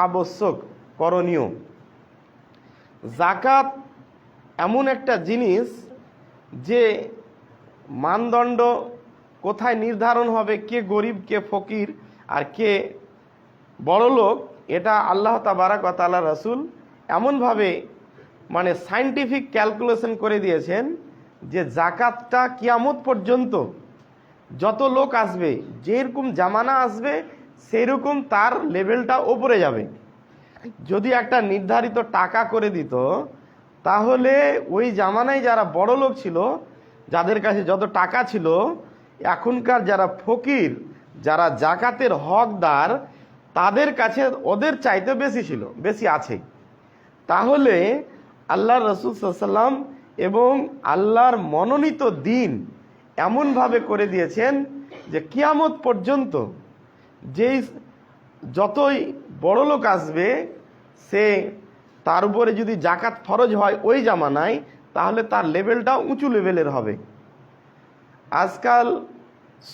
আবশ্যক, করণীয়। জাকাত এমন একটা জিনিস যে মানদণ্ড কোথায় নির্ধারণ হবে, কে গরিব, কে ফকির, আর কে বড়লোক, এটা আল্লাহ তাবারাক ওয়া তাআলা রাসূল এমনভাবে মানে সায়েন্টিফিক ক্যালকুলেশন করে দিয়েছেন যে জাকাতটা কিয়ামত পর্যন্ত যত লোক আসবে, যেরকম জামানা আসবে সেরকম তার লেভেলটা ওপরে যাবে। যদি একটা নির্ধারিত টাকা করে দিত, তাহলে ওই জামানায় যারা বড় লোক ছিল, যাদের কাছে যত টাকা ছিল, এখনকার যারা ফকির, যারা জাকাতের হকদার, তাদের কাছে ওদের চাইতে বেশি ছিল, বেশি আছে। তাহলে আল্লাহ রাসূল সাল্লাল্লাহু আলাইহি ওয়াসাল্লাম এবং আল্লাহর মনোনীত দিন এমনভাবে করে দিয়েছেন যে কিয়ামত পর্যন্ত যেই যতই বড় লোক আসবে, সে তার উপরে যদি জাকাত ফরজ হয় ওই জামানায়, তাহলে তার লেভেলটা উঁচু লেভেলের হবে। আজকাল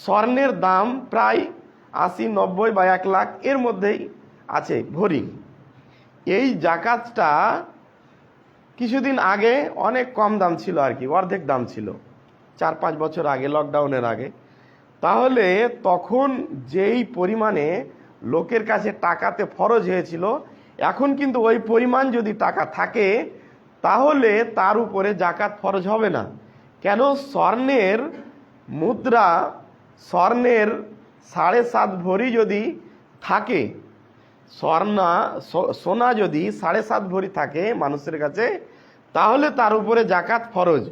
স্বর্ণের দাম প্রায় ৮০, ৯০ বা ১ লাখ এর মধ্যেই আছে ভরি। এই জাকাতটা কিছুদিন আগে অনেক কম দাম ছিল, আর কি অর্ধেক দাম ছিল, ৪-৫ বছর আগে, লকডাউনের আগে। তাহলে তখন যেই পরিমাণে লোকের কাছে টাকাতে ফরজ হয়েছিল, এখন কিন্তু ওই পরিমাণ যদি টাকা থাকে তাহলে তার উপরে জাকাত ফরজ হবে না। কেন? স্বর্ণের মুদ্রা, স্বর্ণের ৭.৫ ভরি যদি থাকে, সোনা যদি ৭.৫ ভরি থাকে মানুষের কাছে, তাহলে তার উপরে জাকাত ফরজ,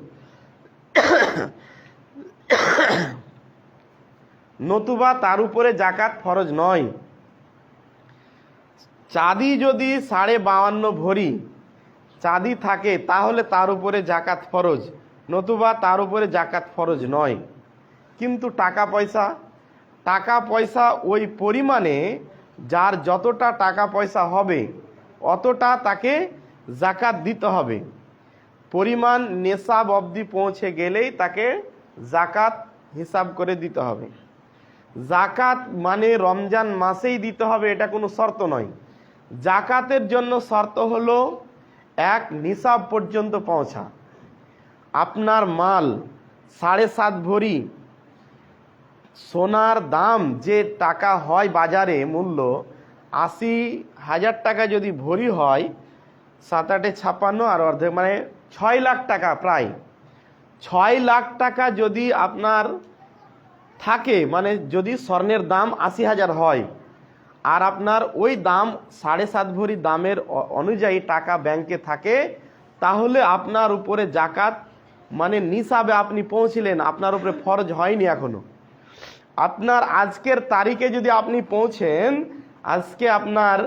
নতুবা তার উপরে জাকাত ফরজ নয়। চাঁদি যদি ৫.৫ ভরি চাঁদি থাকে, তাহলে তার উপরে জাকাত ফরজ, নতুবা তার উপরে জাকাত ফরজ নয়। কিন্তু টাকা পয়সা ওই পরিমাণে, যার যতটা টাকা পয়সা হবে অতটা তাকে জাকাত দিতে হবে। পরিমাণ নেশাব অবধি পৌঁছে গেলেই তাকে জাকাত হিসাব করে দিতে হবে। জাকাত মানে রমজান মাসেই দিতে হবে এটা কোনো শর্ত নয়। জাকাতের জন্য শর্ত হলো এক নিসাব পর্যন্ত পৌঁছা। আপনার মাল ৭.৫ ভরি সোনার দাম যে টাকা হয় বাজারে মূল্য ৮০,০০০ টাকা যদি ভরি হয়, ৭-৮ ৫৬ আর অর্ধেক মানে ৬ লাখ টাকা, প্রায় ৬ লাখ টাকা যদি আপনার থাকে, মানে যদি স্বর্ণের দাম ৮০,০০০ হয় আর আপনার ওই দাম ৭.৫ ভরি দামের অনুযায়ী টাকা ব্যাংকে থাকে, তাহলে আপনার উপরে জাকাত মানে নিসাবে আপনি পৌঁছলেন, আপনার উপরে ফরজ হয়নি এখনো। আপনার আজকের তারিখে যদি আপনি পৌঁছেন, আজকে আপনার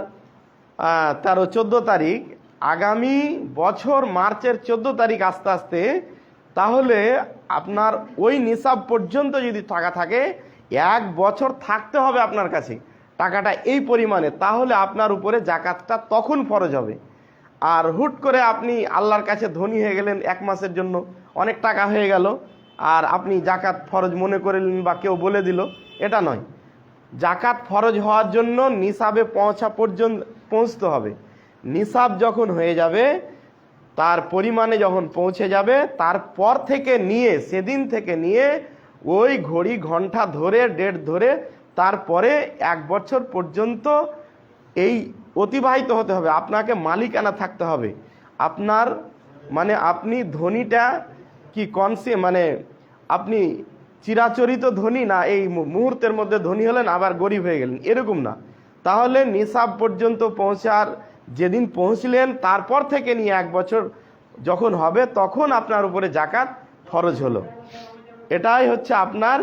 14 তারিখ, আগামী বছর মার্চের 14 তারিখ আস্তে আস্তে, তাহলে আপনার ওই নিসাব পর্যন্ত যদি টাকা থাকে, 1 বছর থাকতে হবে আপনার কাছে টাকাটা এই পরিমাণে, তাহলে আপনার উপরে জাকাতটা তখন ফরজ হবে। আর হুট করে আপনি আল্লাহর কাছে ধনী হয়ে গেলেন, 1 মাসের জন্য অনেক টাকা হয়ে গেল, আর আপনি জাকাত ফরজ মনে করলেন বা কেউ বলে দিল, এটা নয়। জাকাত ফরজ হওয়ার জন্য নিসাবে পৌঁছতে হবে। নিসাব যখন হয়ে যাবে, তার পরিমাণে যখন পৌঁছে যাবে, তারপর থেকে নিয়ে, সেদিন থেকে নিয়ে ওই ঘড়ি ঘন্টা ধরে, ডেট ধরে, তারপরে 1 বছর পর্যন্ত এই অতিবাহিত হতে হবে। আপনাকে মালিকানা থাকতে হবে। আপনার মানে আপনি ধনীটা কি মানে আপনি চিরাচরিত ধনী না, এই মুহূর্তের মধ্যে ধনী হলেন আবার গরিব হয়ে গেলেন, এরকম না। তাহলে নিসাব পর্যন্ত পৌঁছার যেদিন পৌঁছলেন, তারপর থেকে নিয়ে 1 বছর যখন হবে, তখন আপনার উপরে জাকাত ফরজ হলো। এটাই হচ্ছে আপনার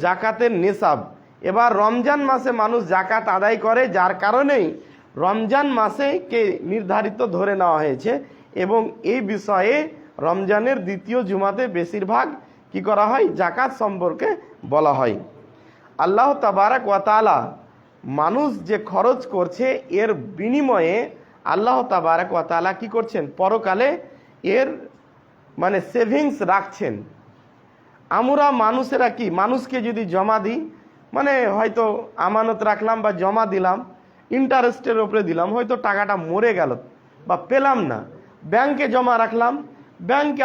জাকাতের নিসাব। এবার রমজান মাসে মানুষ জাকাত আদায় করে, যার কারণেই রমজান মাসে কে নির্ধারিত ধরে নেওয়া হয়েছে, এবং এই বিষয়ে রমজানের দ্বিতীয় জুমাতে বেশিরভাগ কি করা হয়, জাকাত সম্পর্কে বলা হয়। আল্লাহ তাবারাক ওয়া তাআলা মানুষ যে খরচ করছে, এর বিনিময়ে আল্লাহ তাবারাক ওয়া তাআলা কি করছেন, পরকালে এর মানে সেভিংস রাখছেন। আমরা মানুষেরা কি, মানুষকে যদি জমা দিই, মানে হয়তো আমানত রাখলাম বা জমা দিলাম, ইন্টারেস্টের উপরে দিলাম, হয়তো টাকাটা মরে গেল বা পেলাম না, ব্যাংকে জমা রাখলাম, ব্যাংকে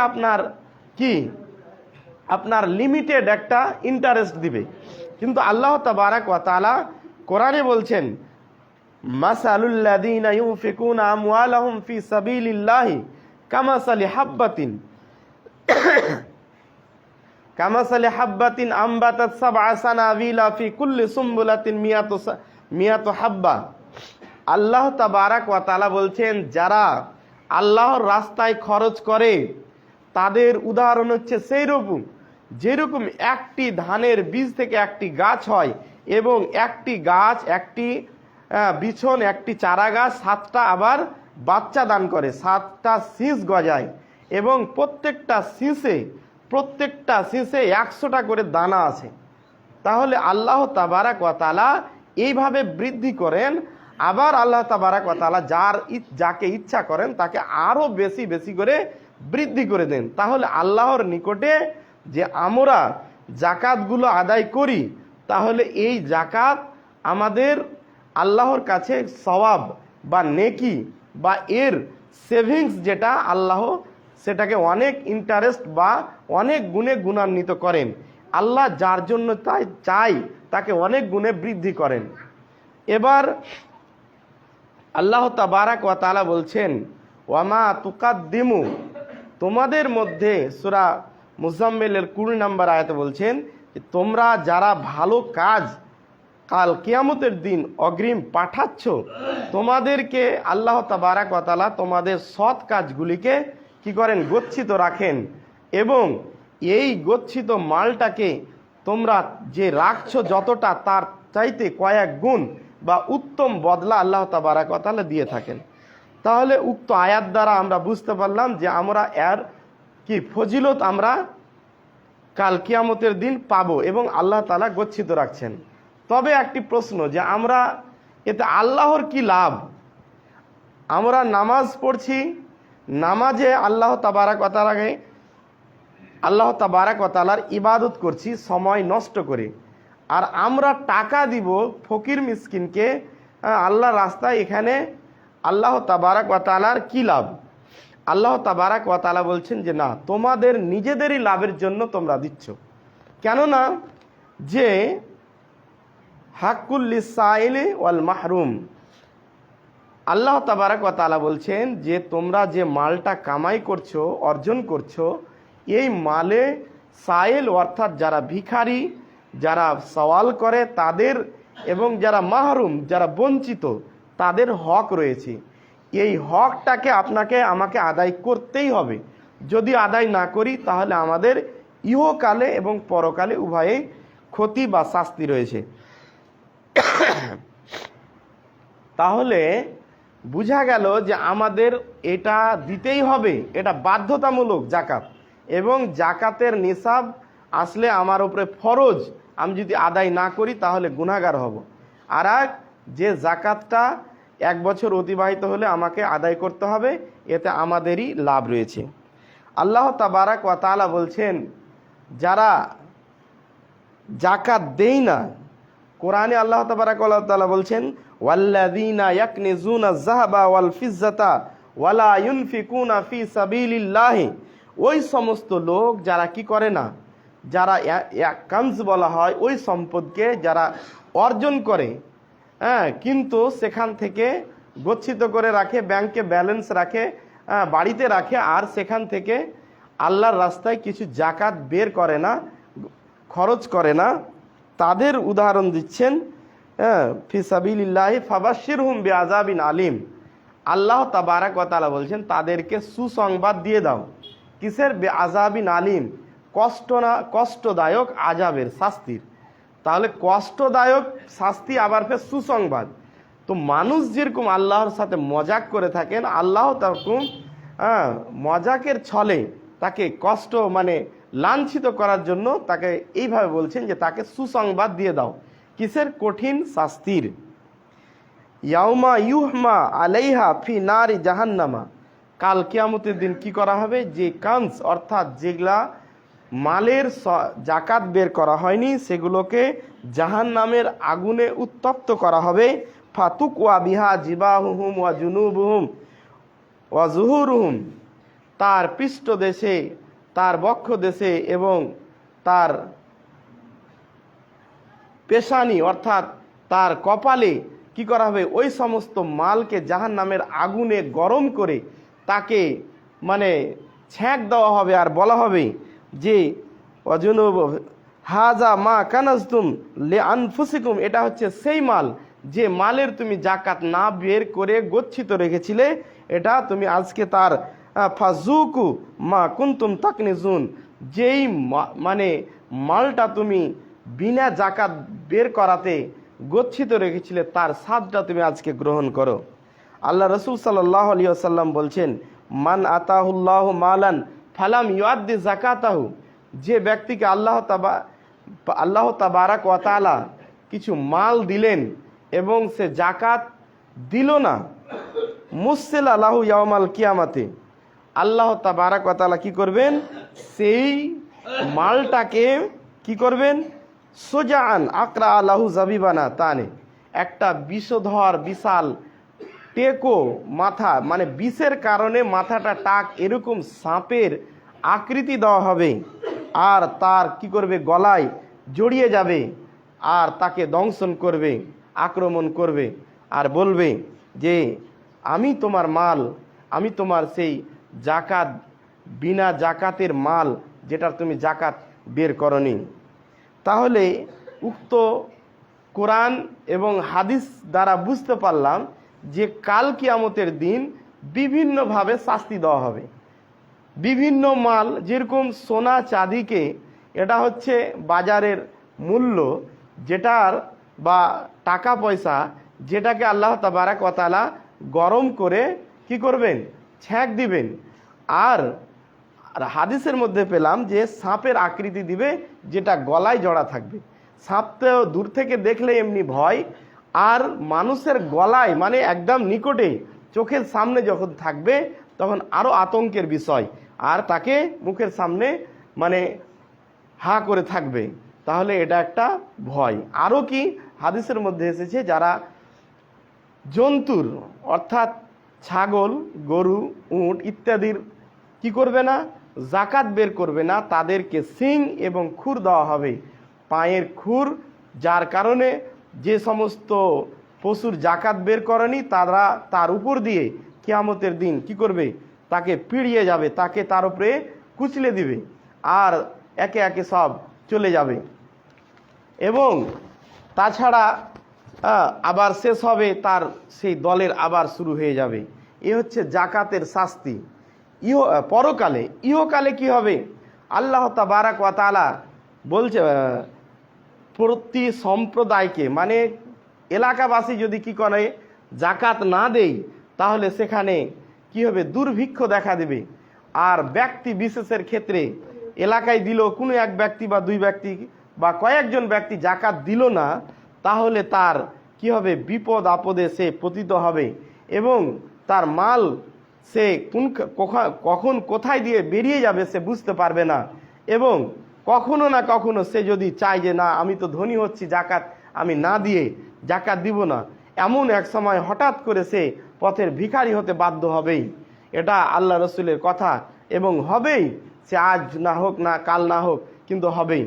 আপনার লিমিটেড একটা ইন্টারেস্ট দিবে। কিন্তু আল্লাহ তাবারাক ওয়া তাআলা কোরআনে বলছেন, মাসালুল্লাযীনা ইউনফিকুনা আমওয়ালাহুম ফি সাবিলিল্লাহি কামাসালি হাব্বাতিন আমবাতাত সাবআ সানাবিলা ফি কুল্লি সুম্বুলাতিন মিয়াতু হাব্বা। আল্লাহ তাবারাক ওয়া তাআলা বলছেন, যারা আল্লাহর রাস্তায় খরচ করে তাদের উদাহরণ হচ্ছে সেই রকম যেরকম একটি ধানের বীজ থেকে একটি গাছ হয়, এবং একটি গাছ, একটি বিছন, একটি চারা গাছ 7টা আবার বাচ্চা দান করে, 7টা শীষ গজায়, এবং প্রত্যেকটা শীষে 100টা করে দানা আছে। তাহলে আল্লাহ তাবারাক ওয়া তাআলা এইভাবে বৃদ্ধি করেন। আবার আল্লাহ তাবারাক ওয়া তাআলা যাকে ইচ্ছা করেন তাকে আরো বেশি বেশি করে বৃদ্ধি করে দেন। তাহলে আল্লাহর নিকটে যে আমরা জাকাতগুলো আদায় করি, তাহলে এই জাকাত আমাদের আল্লাহর কাছে সওয়াব বা নেকি বা এর সেভিংস, যেটা আল্লাহ সেটাকে অনেক ইন্টারেস্ট বা অনেক গুণে গুণান্বিত করেন। আল্লাহ যার জন্য চাই তাকে অনেক গুণে বৃদ্ধি করেন। এবার আল্লাহ তাবারাক ওয়া তাআলা বলছেন, ওয়ামা তুকাদ্দিমু, তোমাদের মধ্যে সূরা মুজাম্মিলের 20 নম্বর আয়াতে বলছেন, তোমরা যারা ভালো কাজ কাল কিয়ামতের দিন অগ্রিম পাঠাচ্ছ, তোমাদেরকে আল্লাহ তাবারাক ওয়া তাআলা তোমাদের সৎ কাজগুলিকে কি করেন, গচ্ছিত রাখেন, এবং এই গচ্ছিত মালটাকে তোমরা যে রাখছো যতটা, তার চাইতে কয়েক গুণ বা উত্তম বদলা আল্লাহ তাবারাক ওয়া তাআলা দিয়ে থাকেন। তাহলে উক্ত আয়াত দ্বারা আমরা বুঝতে পারলাম যে আমরা এর কি ফজিলত আমরা কাল কিয়ামতের দিন পাবো, এবং আল্লাহ তাআলা গচ্ছিত রাখছেন। তবে একটি প্রশ্ন, যে আমরা এতে আল্লাহর কি লাভ? আমরা নামাজ পড়ছি, নামাজে আল্লাহ তাবারাক ওয়া তাআলার ইবাদত করছি সময় নষ্ট করে, আর আমরা টাকা দিব ফকির মিসকিনকে আল্লাহর রাস্তায়, এখানে আল্লাহ তাবারাক ওয়া তাআলার কি লাভ? আল্লাহ তাবারাক ওয়া তাআলা বলছেন যে না, তোমাদের নিজেদেরই লাভের জন্য তোমরা দিচ্ছ। কেননা যে হাক্কুল লিসাইলি ওয়াল মাহরুম, আল্লাহ তাবারাক ওয়া তাআলা বলছেন যে তোমরা যে মালটা কামাই করছো, অর্জন করছো, এই মালে সাইল অর্থাৎ যারা ভিখারি, যারা সওয়াল করে তাদের, এবং যারা মাহরুম, যারা বঞ্চিত, তাদের হক রয়েছে। এই হকটাকে আমাকে আদায় করতেই হবে। যদি আদায় না করি তাহলে আমাদের ইহকালে এবং পরকালে উভয়ে ক্ষতি বা শাস্তি রয়েছে। তাহলে বোঝা গেল যে আমাদের এটা দিতেই হবে, এটা বাধ্যতামূলক জাকাত, এবং জাকাতের নিসাব আসলে আমার উপরে ফরজ, আমি যদি আদায় না করি তাহলে গুনাহগার হব। আর যে জাকাতটা 1 বছর অতিবাহিত হলে আমাকে আদায় করতে হবে, এতে আমাদেরই লাভ রয়েছে। আল্লাহ তাবারাক ওয়া তাআলা বলছেন, যারা জাকাত দেয় না, কোরআনে আল্লাহ তাবারাক ওয়া তাআলা বলছেন, ওয়াল্লাযীনা ইয়াকনিজুনা আয-যাহাবা ওয়াল ফিজ্জাতা ওয়ালা ইউনফিকুনা ফি সাবিলিল্লাহি, ওই সমস্ত লোক যারা কি করে না, যারা কানজ বলা হয় ওই সম্পদকে যারা অর্জন করে, কিন্তু সেখান থেকে গচ্ছিত করে রাখে, ব্যাংকে ব্যালেন্স রাখে, বাড়িতে রাখে, আর সেখান থেকে আল্লাহর রাস্তায় কিছু জাকাত বের করে না, খরচ করে না, তাদের উদাহরণ দিচ্ছেন ফি সাবিলিল্লাহি ফাবাশশিরহুম বিআযাবিন আলিম। আল্লাহ তাবারাক ওয়া তাআলা বলছেন তাদেরকে সুসংবাদ দিয়ে দাও। কিসের? বিআযাবিন আলিম, কষ্টদায়ক আযাবের, শাস্তির। তাহলে কষ্টদায়ক শাস্তি, আবার ফের সুসংবাদ। তো মানুষ যেরকম আল্লাহর সাথে মজাক করে থাকেন, আল্লাহ তরকম মজাকের ছলে তাকে কষ্ট মানে লাঞ্ছিত করার জন্য তাকে এইভাবে বলছেন যে তাকে সুসংবাদ দিয়ে দাও। কিসের? কঠিন শাস্তির। ইয়াউমা ইউহমা আলাইহা ফি নারি জাহান্নামা, কাল কিয়ামতের দিন কি করা হবে? যে কানজ অর্থাৎ যেগুলা মালের জাকাত বের করা হয়নি সেগুলোকে জাহান্নামের আগুনে উত্তপ্ত করা হবে। ফাতুকওয়া বিহা জিবাহুহুম ওয়া জুনুবুহুম ওয়া জুহুরুহুম, তার পৃষ্ঠদেশে, তার বক্ষ দেশে এবং তার পেশানি অর্থাৎ তার কপালে কি করা হবে, ওই সমস্ত মালকে জাহান্নামের আগুনে গরম করে তাকে মানে ছ্যাঁক দেওয়া হবে। আর বলা হবে যে অজনুব হাজা মা কানাজতুম লে আনফুসিকুম, এটা হচ্ছে সেই মাল যে মালের তুমি জাকাত না বের করে গচ্ছিত রেখেছিলে, এটা তুমি আজকে তার ফাজুকু মা কুনতুম তাকনিজুন, যেই মানে মালটা তুমি বিনা জাকাত বের করাতে গচ্ছিত রেখেছিলে তার স্বাদটা তুমি আজকে গ্রহণ করো। আল্লাহ রসুল সাল্লাল্লাহু আলাইহি ওয়াসাল্লাম বলছেন, মান আতাহুল্লাহু মালান ফালাম ইউআদ্দি যাকাতাহু, যে ব্যক্তিকে আল্লাহ তাবারাক ওয়া তাআলা কিছু মাল দিলেন এবং সে জাকাত দিল না, মুসসিলা লাহু ইয়াউমাল কিয়ামাতে, আল্লাহ তাবারাক ওয়া তাআলা কি করবেন, সেই মালটাকে কি করবেন, সোজাআন আকরা লাহু জাবিবানা তানে, একটা বিষধর বিশাল টেকো মাথা, মানে বিষের কারণে মাথাটা টাক এরকম সাপের আকৃতি দেওয়া হবে, আর তার কি করবে, গলায় জড়িয়ে যাবে, আর তাকে দংশন করবে, আক্রমণ করবে, আর বলবে যে আমি তোমার মাল, আমি তোমার সেই জাকাত, বিনা জাকাতের মাল যেটার তুমি জাকাত বের করনি। তাহলে উক্ত কোরআন এবং হাদিস দ্বারা বুঝতে পারলাম যে কাল কিয়ামতের দিন বিভিন্নভাবে শাস্তি দেওয়া হবে। বিভিন্ন মাল, যেরকম সোনা চাঁদিকে, এটা হচ্ছে বাজারের মূল্য, যেটার বা টাকা পয়সা, যেটাকে আল্লাহ তাবারাক ওয়া তাআলা গরম করে কি করবেন, ছ্যাঁক দিবেন। আর হাদিসের মধ্যে পেলাম যে সাপের আকৃতি দিবে, যেটা গলায় জড়া থাকবে। সাপ তো দূর থেকে দেখলে এমনি ভয়, আর মানুষের গলায় মানে একদম নিকটে চোখের সামনে যখন থাকবে তখন আরো আতঙ্কের বিষয়, আর তাকে মুখের সামনে মানে হা করে থাকবে, তাহলে এটা একটা ভয়। আরও কি হাদিসের মধ্যে এসেছে, যারা জন্তুর অর্থাৎ ছাগল, গরু, উট ইত্যাদির কি করবে না, জাকাত বের করবে না, তাদেরকে শিং এবং খুর দেওয়া হবে, পায়ের খুর, যার কারণে যে সমস্ত পশুর জাকাত বের করেনি তারা তার উপর দিয়ে কিয়ামতের দিন কি করবে, তাকে পিড়িয়ে যাবে, তাকে তার উপরে কুচলে দিবে, আর একে একে সব চলে যাবে। এবং তাছাড়া আবার শেষ হবে, তার সেই দলের আবার শুরু হয়ে যাবে। এ হচ্ছে জাকাতের শাস্তি পরকালে। ইহকালে কি হবে, আল্লাহ তাবারাক ওয়া তাআলা বলছে প্রতি সম্প্রদায়কে, মানে এলাকাবাসী যদি কি করে, জাকাত না দেই, তাহলে সেখানে কি হবে, দুর্ভিক্ষ দেখা দেবে। আর ব্যক্তি বিশেষের ক্ষেত্রে এলাকায় দিল কোনো এক ব্যক্তি বা দুই ব্যক্তি বা কয়েকজন ব্যক্তি জাকাত দিল না, তাহলে তার কি হবে, বিপদ আপদে সে পতিত হবে, এবং তার মাল সে কখন কোথায় দিয়ে বেরিয়ে যাবে সে বুঝতে পারবে না। এবং কখনো না কখনো সে যদি চায় যে না, আমি তো ধনী হচ্ছি, জাকাত আমি না দিয়ে জাকাত দিব না, এমন এক সময় হঠাৎ করে সে পথের ভিখারি হতে বাধ্য হবেই। এটা আল্লাহ রসুলের কথা, এবং হবেই, সে আজ না হোক, না কাল না হোক, কিন্তু হবেই।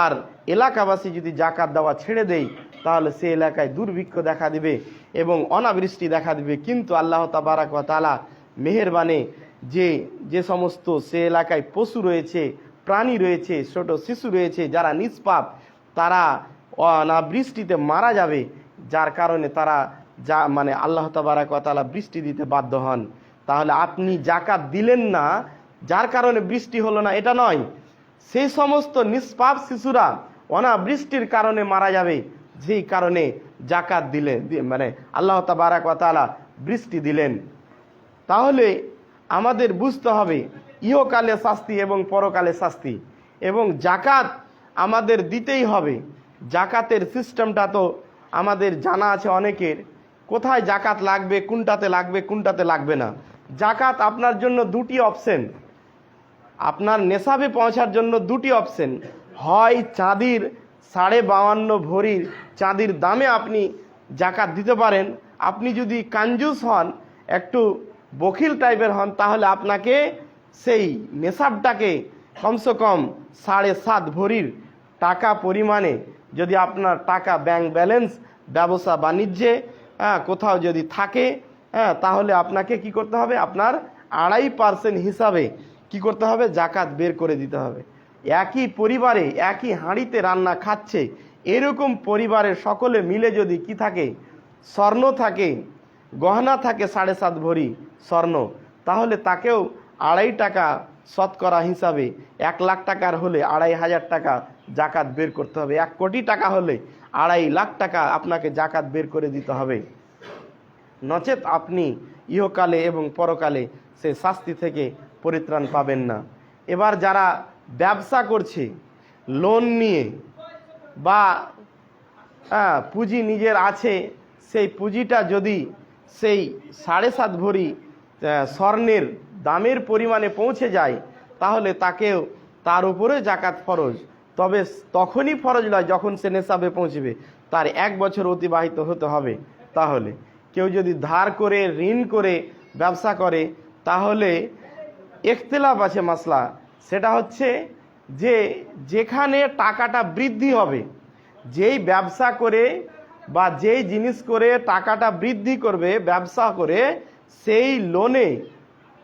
আর এলাকাবাসী যদি জাকাত দেওয়া ছেড়ে দেয়, তাহলে সে এলাকায় দুর্ভিক্ষ দেখা দিবে এবং অনাবৃষ্টি দেখা দিবে। কিন্তু আল্লাহ তাবারাক ওয়া তাআলা মেহেরবানে যে সমস্ত সে এলাকায় পশু রয়েছে, প্রাণী রয়েছে, ছোট শিশু রয়েছে, যারা নিষ্পাপ, তারা অনাবৃষ্টিতে মারা যাবে, যার কারণে তারা মানে আল্লাহ তাবারাক ওয়া তাআলা বৃষ্টি দিতে বাধ্য হন। তাহলে আপনি জাকাত দিলেন না, যার কারণে বৃষ্টি হলো না, এটা নয়, সেই সমস্ত নিষ্পাপ শিশুরা অনাবৃষ্টির কারণে মারা যাবে, যেই কারণে জাকাত দিলেন, মানে আল্লাহ তাবারাক ওয়া তাআলা বৃষ্টি দিলেন। তাহলে আমাদের বুঝতে হবে ইহকালে শাস্তি এবং পরকালে শাস্তি, এবং জাকাত আমাদের দিতেই হবে। জাকাতের সিস্টেমটা তো আমাদের জানা আছে অনেকের, কোথায় জাকাত লাগবে, কোনটাতে লাগবে, কোনটাতে লাগবে না। জাকাত আপনার জন্য দুটি অপশন, আপনার নেশাবে পৌঁছার জন্য দুটি অপশন, হয় চাঁদির 52.5 ভরির চাঁদির দামে আপনি জাকাত দিতে পারেন। আপনি যদি কাঞ্জুস হন, একটু বখিল টাইপের হন, তাহলে আপনাকে সেই নেশাবটাকে কমসে কম 7.5 ভরির টাকা পরিমাণে, যদি আপনার টাকা ব্যাংক ব্যালেন্স ব্যবসা বাণিজ্যে কোথাও যদি থাকে, তাহলে আপনাকে কি করতে হবে, আপনার 2.5% হিসাবে কি করতে হবে, জাকাত বের করে দিতে হবে। একই পরিবারে একই হাঁড়িতে রান্না খাচ্ছে, এরকম পরিবারের সকলে মিলে যদি কি থাকে, স্বর্ণ থাকে, গহনা থাকে 7.5 ভরি স্বর্ণ, তাহলে তাকেও 2.5 টাকা শতকরা হিসাবে, 1 লাখ টাকার হলে 2.5 টাকা জাকাত বের করতে হবে। 1 কোটি টাকা হলে 2.5 লাখ টাকা আপনাকে জাকাত বের করে দিতে হবে, নচেত আপনি ইহকালে এবং পরকালে সে শাস্তি থেকে পরিত্রাণ পাবেন না। এবার যারা ব্যবসা করছে লোন নিয়ে বা পুঁজি নিজের আছে, সেই পুঁজিটা যদি সেই 7.5 ভরি স্বর্ণের দামের পরিমাণে পৌঁছে যায়, তাহলে তাকেও তার উপরে জাকাত ফরজ। তবে তখনই ফরজ নয় যখন সে নেশাবে পৌঁছবে, তার 1 বছর অতিবাহিত হতে হবে। তাহলে কেউ যদি ধার করে ঋণ করে ব্যবসা করে, তাহলে ইখতিলাফ আছে মাসলা, সেটা হচ্ছে যে যেখানে টাকাটা বৃদ্ধি হবে, যেই ব্যবসা করে বা যেই জিনিস করে টাকাটা বৃদ্ধি করবে ব্যবসা করে, সেই লোনে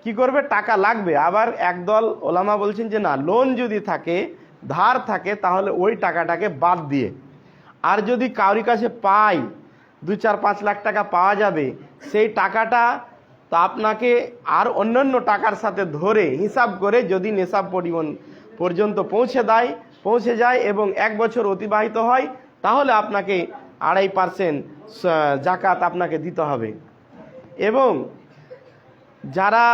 কি করবে, টাকা লাগবে। আবার একদল ওলামা বলছেন যে না, লোন যদি থাকে, ধার থাকে, তাহলে ওই টাকাটাকে বাদ দিয়ে, আর যদি কারোর কাছে পাই 2-4-5 লাখ টাকা পাওয়া যাবে, সেই টাকাটা তা আপনাকে আর অন্যান্য টাকার সাথে ধরে হিসাব করে যদি নেশাব পরিমাণ পর্যন্ত পৌঁছে যায় এবং 1 বছর অতিবাহিত হয়, তাহলে আপনাকে 2.5% জাকাত আপনাকে দিতে হবে। এবং যারা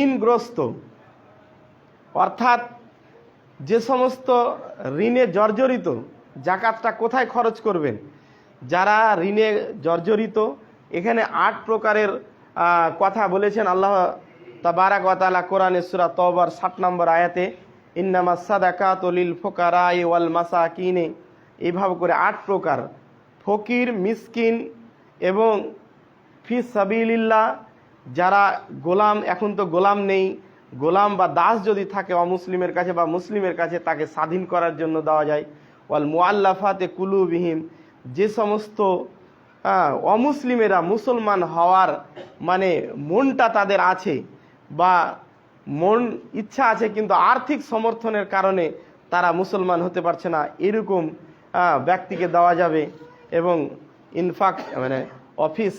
ঋণগ্রস্ত, অর্থাৎ যে সমস্ত ঋণে জর্জরিত, জাকাতটা কোথায় খরচ করবেন? যারা ঋণে জর্জরিত, এখানে 8 প্রকারের কথা বলেছেন আল্লাহ তাবারাক ওয়া তাআলা কোরআনে সূরা তওবার 60 নম্বর আয়াতে, ইন্নামাস সাদাকাতু লিল ফুকারাই ওয়াল মাসাকিন, এইভাবে করে 8 প্রকার, ফকির, মিসকিন এবং ফি সাবিলিল্লাহ, যারা গোলাম, এখন তো গোলাম নেই, গোলাম বা দাস যদি থাকে অমুসলিমের কাছে বা মুসলিমের কাছে, তাকে স্বাধীন করার জন্য দেওয়া যায়। ওয়াল মুআল্লাফাতে কুলুবিহিম, যে সমস্ত অমুসলিমেরা মুসলমান হওয়ার মানে মনটা তাদের আছে বা মন ইচ্ছা আছে, কিন্তু আর্থিক সমর্থনের কারণে তারা মুসলমান হতে পারছে না, এরকম ব্যক্তিকে দেওয়া যাবে। এবং ইনফাক মানে অফিস